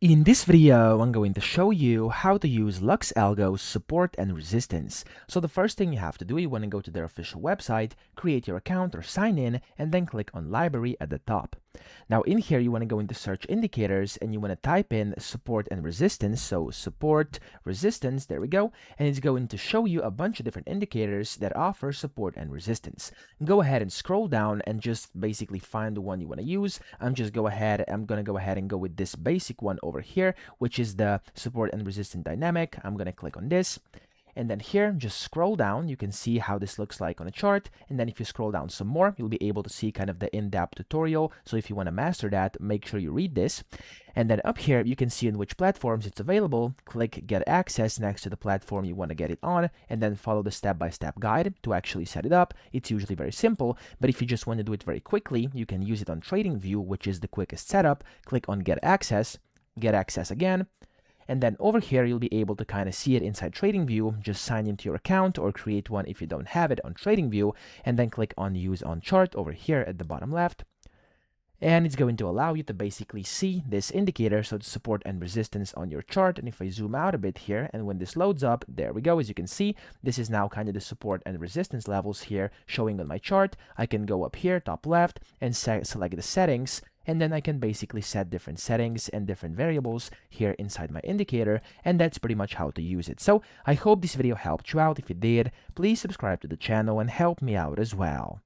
In this video, I'm going to show you how to use LuxAlgo's support and resistance. So the first thing you have to do, you want to go to their official website, create your account or sign in, and then click on Library at the top. Now in here, you want to go into Search Indicators, and you want to type in support and resistance. So support, resistance, there we go. And it's going to show you a bunch of different indicators that offer support and resistance. Go ahead and scroll down and just basically find the one you want to use. I'm going to go ahead and go with this basic one over here, which is the support and resistance dynamic. I'm going to click on this. And then here, just scroll down. You can see how this looks like on a chart. And then if you scroll down some more, you'll be able to see kind of the in-depth tutorial. So if you want to master that, make sure you read this. And then up here, you can see in which platforms it's available. Click Get Access next to the platform you want to get it on, and then follow the step-by-step guide to actually set it up. It's usually very simple, but if you just want to do it very quickly, you can use it on TradingView, which is the quickest setup. Click on Get Access again. And then over here, you'll be able to kind of see it inside TradingView. Just sign into your account or create one if you don't have it on TradingView, and then click on Use on Chart over here at the bottom left. And it's going to allow you to basically see this indicator, so the support and resistance on your chart. And if I zoom out a bit here, and when this loads up, there we go. As you can see, this is now kind of the support and resistance levels here showing on my chart. I can go up here, top left, and select the settings. And then I can basically set different settings and different variables here inside my indicator, and that's pretty much how to use it. So I hope this video helped you out. If it did, please subscribe to the channel and help me out as well.